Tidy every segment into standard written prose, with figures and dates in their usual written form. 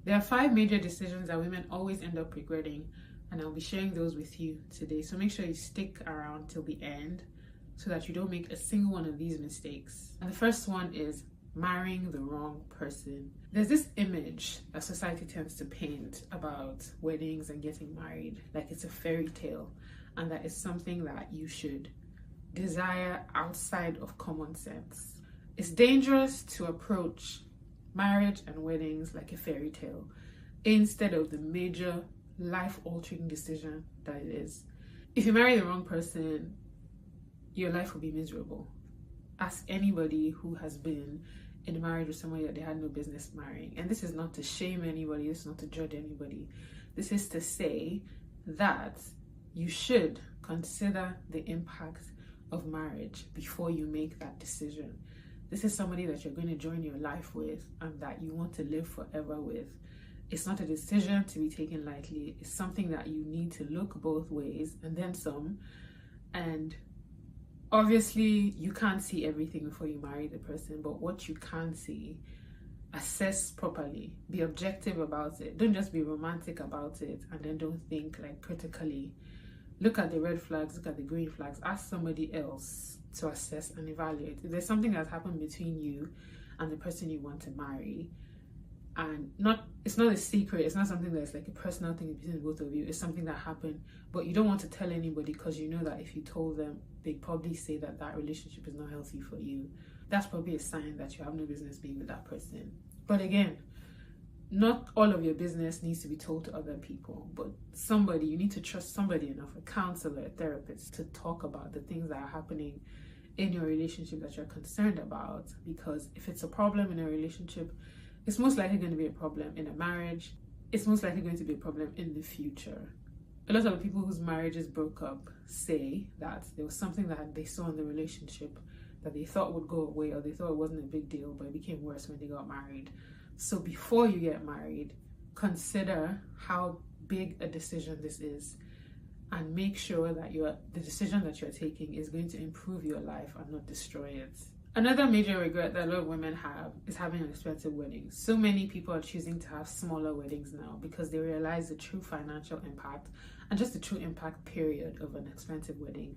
There are 5 major decisions that women always end up regretting, and I'll be sharing those with you today. So make sure you stick around till the end so that you don't make a single one of these mistakes. And the first one is marrying the wrong person. There's this image that society tends to paint about weddings and getting married like it's a fairy tale, and that is something that you should desire outside of common sense. It's dangerous to approach marriage and weddings like a fairy tale instead of the major life-altering decision that it is. If you marry the wrong person, your life will be miserable. Ask anybody who has been in a marriage with somebody that they had no business marrying. And this is not to shame anybody, this is not to judge anybody. This is to say that you should consider the impact of marriage before you make that decision. This is somebody that you're going to join your life with and that you want to live forever with. It's not a decision to be taken lightly. It's something that you need to look both ways and then some. And obviously, you can't see everything before you marry the person, but what you can see, assess properly, be objective about it. Don't just be romantic about it and then don't think like critically. Look at the red flags, look at the green flags, ask somebody else to assess and evaluate. If there's something that's happened between you and the person you want to marry, and it's not a secret, it's not something that's like a personal thing between both of you, it's something that happened, but you don't want to tell anybody because you know that if you told them, they'd probably say that that relationship is not healthy for you. That's probably a sign that you have no business being with that person. But again, not all of your business needs to be told to other people, but you need to trust somebody enough, a counselor, a therapist, to talk about the things that are happening in your relationship that you're concerned about. Because if it's a problem in a relationship, it's most likely going to be a problem in a marriage. It's most likely going to be a problem in the future. A lot of the people whose marriages broke up say that there was something that they saw in the relationship that they thought would go away, or they thought it wasn't a big deal, but it became worse when they got married. So before you get married, consider how big a decision this is and make sure that the decision that you're taking is going to improve your life and not destroy it. Another major regret that a lot of women have is having an expensive wedding. So many people are choosing to have smaller weddings now because they realize the true financial impact and just the true impact period of an expensive wedding.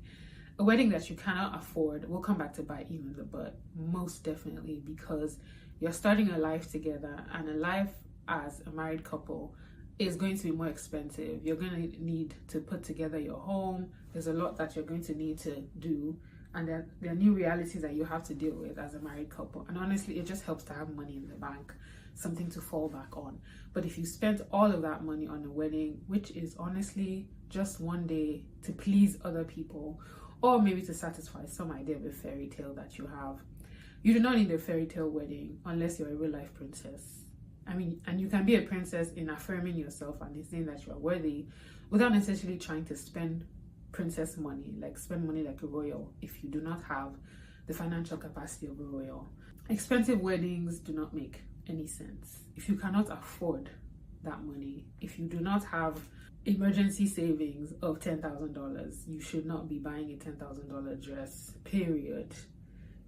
A wedding that you cannot afford will come back to bite you in the butt, most definitely, because you're starting a life together, and a life as a married couple is going to be more expensive. You're going to need to put together your home. There's a lot that you're going to need to do, and there are new realities that you have to deal with as a married couple. And honestly, it just helps to have money in the bank, something to fall back on. But if you spend all of that money on a wedding, which is honestly just one day to please other people, or maybe to satisfy some idea of a fairy tale that you have, you do not need a fairy tale wedding unless you're a real life princess. I mean, and you can be a princess in affirming yourself and in saying that you are worthy without necessarily trying to spend princess money, like spend money like a royal, if you do not have the financial capacity of a royal. Expensive weddings do not make any sense. If you cannot afford that money, if you do not have emergency savings of $10,000, you should not be buying a $10,000 dress, period.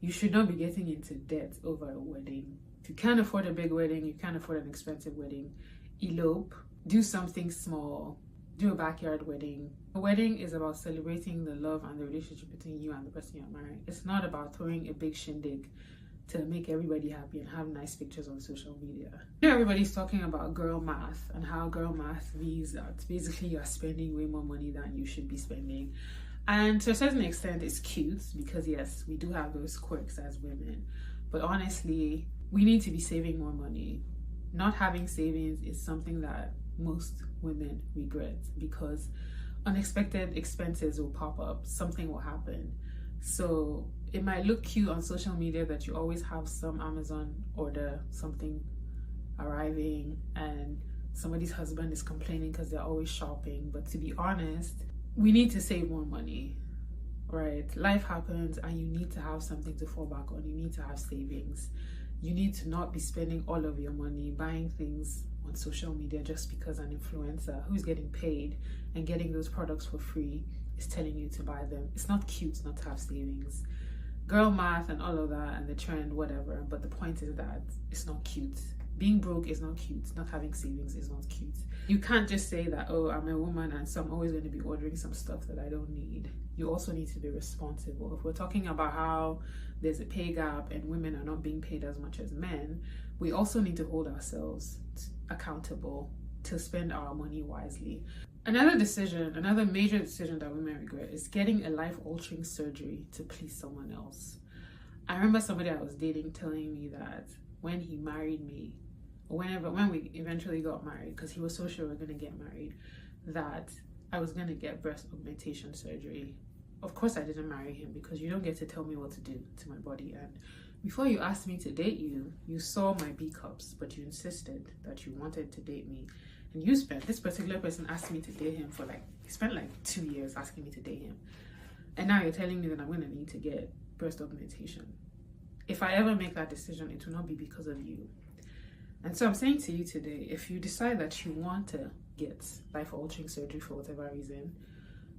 You should not be getting into debt over a wedding. If you can't afford a big wedding, you can't afford an expensive wedding, elope, do something small, do a backyard wedding. A wedding is about celebrating the love and the relationship between you and the person you're marrying. It's not about throwing a big shindig to make everybody happy and have nice pictures on social media. You know, everybody's talking about girl math and how girl math means that basically you're spending way more money than you should be spending. And to a certain extent, it's cute because yes, we do have those quirks as women. But honestly, we need to be saving more money. Not having savings is something that most women regret because unexpected expenses will pop up, something will happen. So it might look cute on social media that you always have some Amazon order, something arriving, and somebody's husband is complaining because they're always shopping. But to be honest, we need to save more money, right? Life happens and you need to have something to fall back on. You need to have savings. You need to not be spending all of your money buying things on social media just because an influencer who's getting paid and getting those products for free is telling you to buy them. It's not cute not to have savings. Girl math and all of that and the trend, whatever. But the point is that it's not cute Being broke is not cute. Not having savings is not cute. You can't just say that, oh, I'm a woman and so I'm always going to be ordering some stuff that I don't need. You also need to be responsible. If we're talking about how there's a pay gap and women are not being paid as much as men, we also need to hold ourselves accountable to spend our money wisely. Another major decision that women regret is getting a life-altering surgery to please someone else. I remember somebody I was dating telling me that when he married me, or when we eventually got married, because he was so sure we were going to get married, that I was going to get breast augmentation surgery. Of course I didn't marry him, because you don't get to tell me what to do to my body. And before you asked me to date you, you saw my B cups, but you insisted that you wanted to date me. And this particular person asked me to date him he spent like 2 years asking me to date him. And now you're telling me that I'm going to need to get breast augmentation. If I ever make that decision, it will not be because of you. And so I'm saying to you today, if you decide that you want to get life-altering surgery for whatever reason,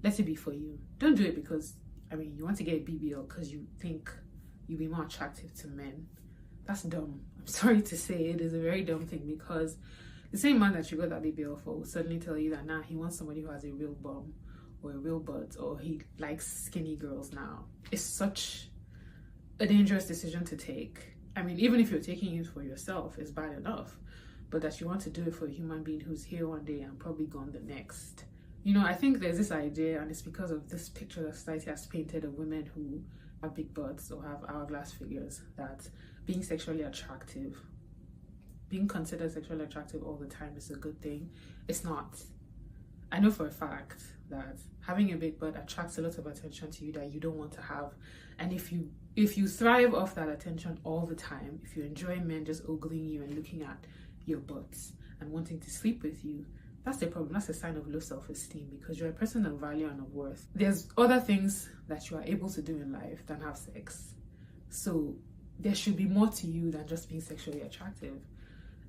let it be for you. Don't do it because, you want to get a BBL because you think you'll be more attractive to men. That's dumb. I'm sorry to say, it is a very dumb thing, because the same man that you got that BBL for will suddenly tell you that now he wants somebody who has a real bum or a real butt, or he likes skinny girls now. It's such a dangerous decision to take. Even if you're taking it for yourself, it's bad enough. But that you want to do it for a human being who's here one day and probably gone the next. I think there's this idea, and it's because of this picture that society has painted of women who have big butts or have hourglass figures, that being considered sexually attractive all the time is a good thing. It's not. I know for a fact that having a big butt attracts a lot of attention to you that you don't want to have. And if you thrive off that attention all the time, if you enjoy men just ogling you and looking at your butts and wanting to sleep with you, that's the problem. That's a sign of low self-esteem, because you're a person of value and of worth. There's other things that you are able to do in life than have sex. So there should be more to you than just being sexually attractive.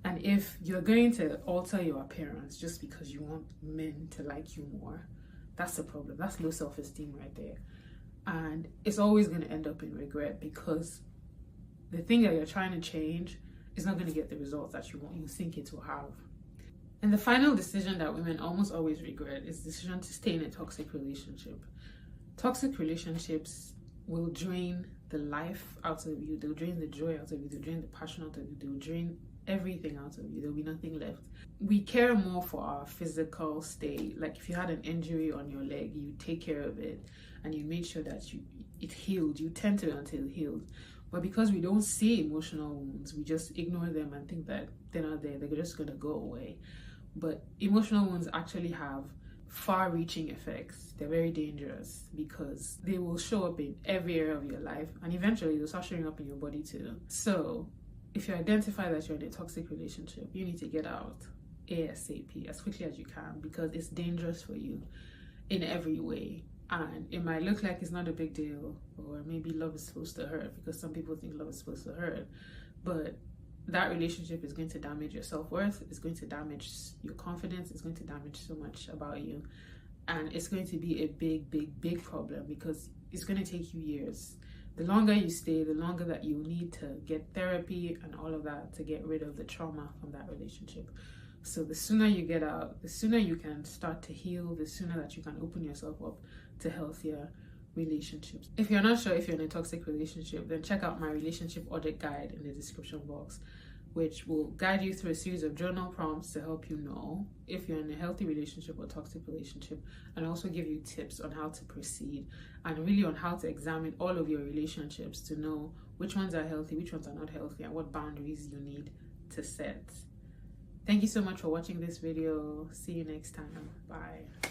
And if you're going to alter your appearance just because you want men to like you more, that's the problem. That's low self-esteem right there. And it's always going to end up in regret, because the thing that you're trying to change is not going to get the results that you think it will have. And the final decision that women almost always regret is the decision to stay in a toxic relationship. Toxic relationships will drain the life out of you. They'll drain the joy out of you. They'll drain the passion out of you. They'll drain everything out of you. There'll be nothing left. We care more for our physical state. Like if you had an injury on your leg, you take care of it and you made sure that it healed. You tend to until it healed. But because we don't see emotional wounds, we just ignore them and think that they're not there. They're just going to go away. But emotional wounds actually have far-reaching effects. They're very dangerous because they will show up in every area of your life, and eventually they'll start showing up in your body too. So if you identify that you're in a toxic relationship, you need to get out ASAP, as quickly as you can, because it's dangerous for you in every way. And it might look like it's not a big deal, or maybe love is supposed to hurt, because some people think love is supposed to hurt, but that relationship is going to damage your self-worth, it's going to damage your confidence, it's going to damage so much about you, and it's going to be a big problem, because it's going to take you years. The longer you stay, the longer that you need to get therapy and all of that to get rid of the trauma from that relationship. So the sooner you get out, the sooner you can start to heal, the sooner that you can open yourself up to healthier relationships. If you're not sure if you're in a toxic relationship, then check out my relationship audit guide in the description box, which will guide you through a series of journal prompts to help you know if you're in a healthy relationship or toxic relationship, and also give you tips on how to proceed and really on how to examine all of your relationships to know which ones are healthy, which ones are not healthy, and what boundaries you need to set. Thank you so much for watching this video. See you next time. Bye.